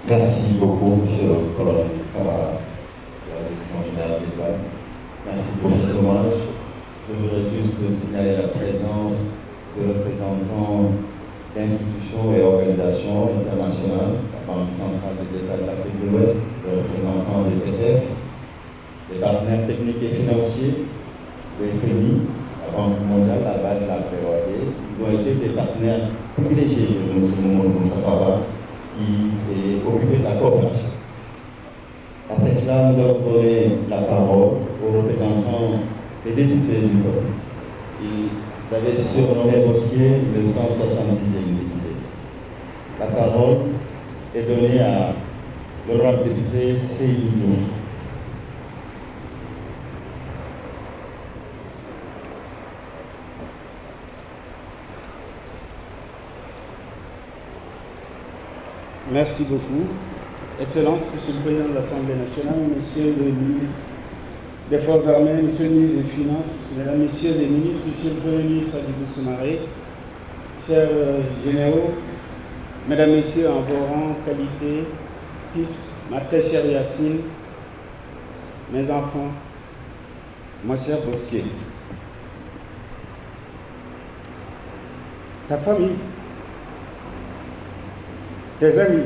Merci beaucoup, monsieur le colonel Camara, de la direction générale des douanes. Merci pour cet hommage. Je voudrais juste signaler la présence de représentants d'institutions et organisations internationales, la Banque centrale des États de l'Afrique de l'Ouest, le représentant des ETF, les partenaires techniques et financiers, le FMI, la Banque mondiale, la BAD, la POAD. Ils ont été des partenaires privilégiés de M. Mamadou Moussa Farah, qui s'est occupé de la coopération. Après cela, nous allons donner la parole aux représentants des députés du peuple. Ils avaient surnommé Bosquier le 170e député. La parole est donnée à l'honorable député Seydou Diouf. Merci beaucoup. Excellence, Monsieur le Président de l'Assemblée nationale, Monsieur le ministre des Forces armées, Monsieur le ministre des Finances, Mesdames, Messieurs les ministres, Monsieur le Premier ministre Hadjibou Soumaré, chers généraux, Mesdames, Messieurs, en vos rangs, qualité, titres, ma très chère Yacine, mes enfants, mon cher Bosquier, ta famille, tes amis,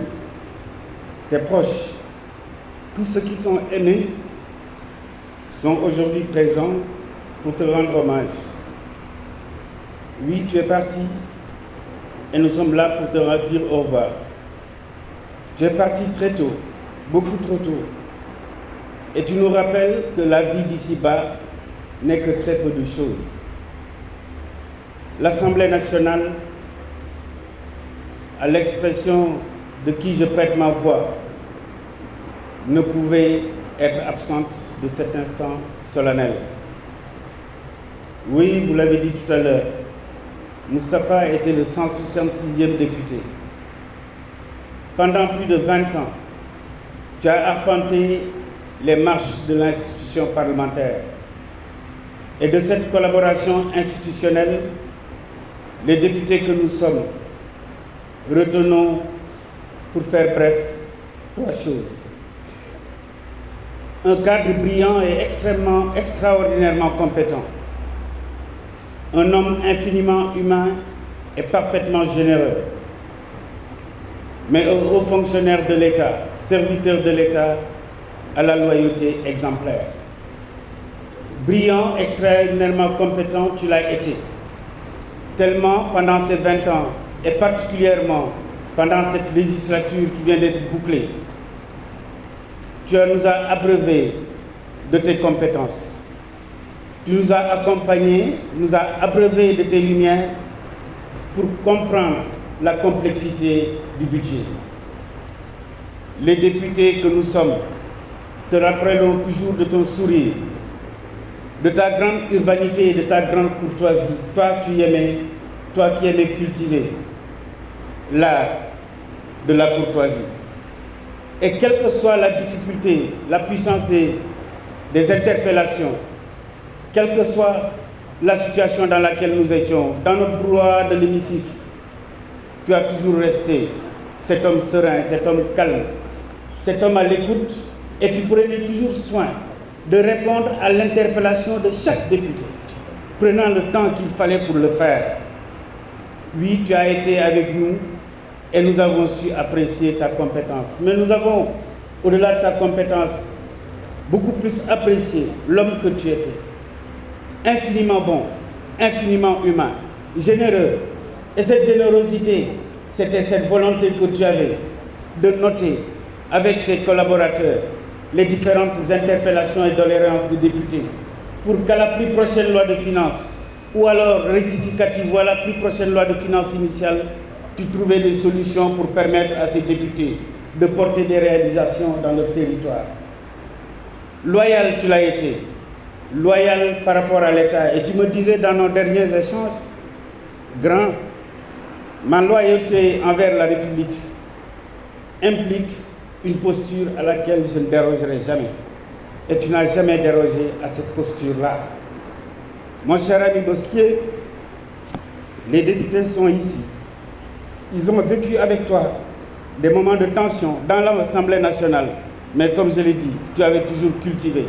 tes proches, tous ceux qui t'ont aimé sont aujourd'hui présents pour te rendre hommage. Oui, tu es parti et nous sommes là pour te dire au revoir. Tu es parti très tôt, beaucoup trop tôt. Et tu nous rappelles que la vie d'ici-bas n'est que très peu de choses. L'Assemblée nationale, à l'expression de qui je prête ma voix, ne pouvait être absente de cet instant solennel. Oui, vous l'avez dit tout à l'heure, Moustapha était le 166e député. Pendant plus de 20 ans, tu as arpenté les marches de l'institution parlementaire. Et de cette collaboration institutionnelle, les députés que nous sommes, retenons, pour faire bref, 3 choses. Un cadre brillant et extraordinairement compétent. Un homme infiniment humain et parfaitement généreux. Mais un haut fonctionnaire de l'État, serviteur de l'État, à la loyauté exemplaire. Brillant, extraordinairement compétent, tu l'as été. Tellement, pendant ces 20 ans, et particulièrement pendant cette législature qui vient d'être bouclée, tu nous as abreuvés de tes compétences. Tu nous as accompagnés, nous as abreuvés de tes lumières pour comprendre la complexité du budget. Les députés que nous sommes se rappelleront toujours de ton sourire, de ta grande urbanité et de ta grande courtoisie. Toi qui aimais cultiver l'art de la courtoisie. Et quelle que soit la difficulté, la puissance des interpellations, quelle que soit la situation dans laquelle nous étions, dans notre brouhaha de l'hémicycle, tu as toujours resté cet homme serein, cet homme calme, cet homme à l'écoute, et tu prenais toujours soin de répondre à l'interpellation de chaque député, prenant le temps qu'il fallait pour le faire. Oui, tu as été avec nous et nous avons su apprécier ta compétence. Mais nous avons, au-delà de ta compétence, beaucoup plus apprécié l'homme que tu étais. Infiniment bon, infiniment humain, généreux. Et cette générosité, c'était cette volonté que tu avais de noter avec tes collaborateurs les différentes interpellations et doléances des députés pour qu'à la plus prochaine loi de finances ou alors rectificative ou à la plus prochaine loi de finances initiale, tu trouvais des solutions pour permettre à ces députés de porter des réalisations dans leur territoire. Loyal, tu l'as été. Loyal par rapport à l'État. Et tu me disais dans nos derniers échanges, grand, ma loyauté envers la République implique une posture à laquelle je ne dérogerai jamais. Et tu n'as jamais dérogé à cette posture-là. Mon cher ami Bosquier, les députés sont ici. Ils ont vécu avec toi des moments de tension dans l'Assemblée nationale. Mais comme je l'ai dit, tu avais toujours cultivé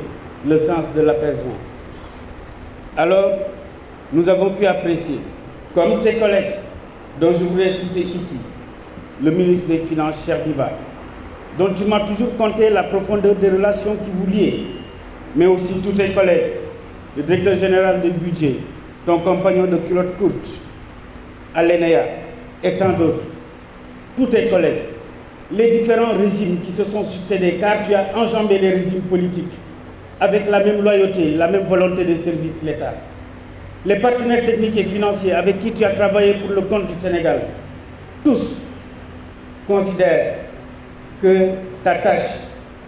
le sens de l'apaisement. Alors, nous avons pu apprécier, comme tes collègues, dont je voudrais citer ici, le ministre des Finances, Cheikh Diba, dont tu m'as toujours conté la profondeur des relations qui vous liaient, mais aussi tous tes collègues, le directeur général du budget, ton compagnon de culotte courte, Alénéa, et tant d'autres, tous tes collègues, les différents régimes qui se sont succédés, car tu as enjambé les régimes politiques avec la même loyauté, la même volonté de service de l'État. Les partenaires techniques et financiers avec qui tu as travaillé pour le compte du Sénégal, tous considèrent que ta tâche,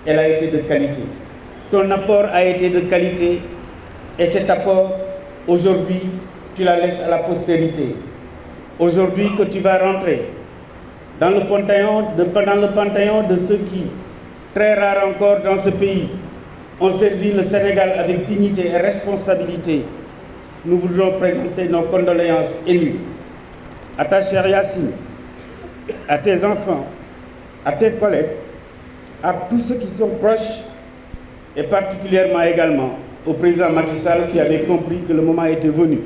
elle a été de qualité. Ton apport a été de qualité et cet apport, aujourd'hui, tu la laisses à la postérité. Aujourd'hui que tu vas rentrer dans le panthéon de ceux qui, très rares encore dans ce pays, ont servi le Sénégal avec dignité et responsabilité, nous voudrons présenter nos condoléances émues à ta chère Yacine, à tes enfants, à tes collègues, à tous ceux qui sont proches et particulièrement également au président Macky Sall qui avait compris que le moment était venu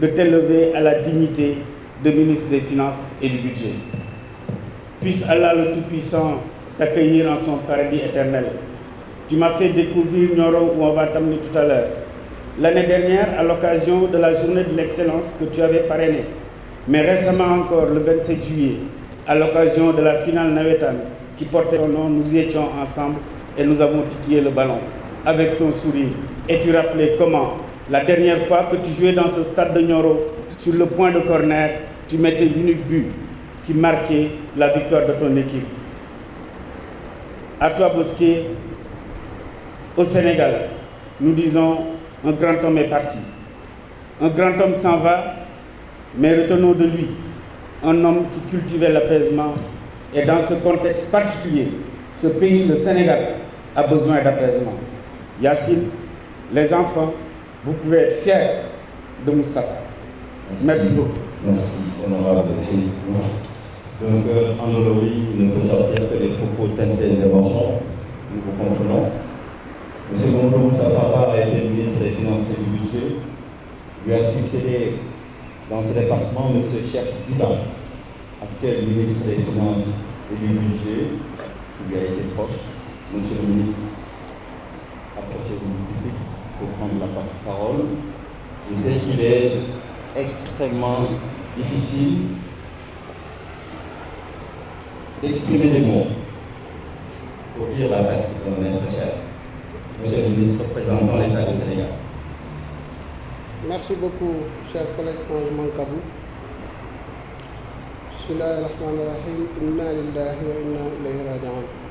de t'élever à la dignité de ministre des Finances et du Budget. Puisse Allah le Tout-Puissant t'accueillir en son paradis éternel. Tu m'as fait découvrir Nioro où on va t'amener tout à l'heure. L'année dernière, à l'occasion de la journée de l'excellence que tu avais parrainée, mais récemment encore, le 27 juillet, à l'occasion de la finale Nawetan qui portait ton nom, nous y étions ensemble et nous avons titillé le ballon avec ton sourire. Et tu rappelais comment, la dernière fois que tu jouais dans ce stade de Nioro, sur le point de corner, tu mettais l'unique but qui marquait la victoire de ton équipe. À toi, Bosquet, au Sénégal, nous disons un grand homme est parti. Un grand homme s'en va, mais retenons de lui un homme qui cultivait l'apaisement. Et dans ce contexte particulier, ce pays, le Sénégal, a besoin d'apaisement. Yacine, les enfants, vous pouvez être fiers de Moustapha. Merci beaucoup. Merci, honorable Seydi. Donc, en Olowi, il ne peut sortir que des propos teintés d'émotion. Nous vous comprenons. Monsieur Mondo Moustapha a été ministre des Finances et du Budget. Lui a succédé dans ce département M. Cheikh Diba, actuel ministre des Finances et du Budget, qui lui a été proche. Monsieur le ministre, approchez-vous du public pour prendre la parole. Je sais qu'il est extrêmement difficile d'exprimer des mots pour dire la pratique de mon être cher. Monsieur le ministre représentant l'État du Sénégal. Merci beaucoup, cher collègue Ange Mankabou. Bismillahir Rahmanir Rahim. Inna lillahi wa inna ilayhi raji'un.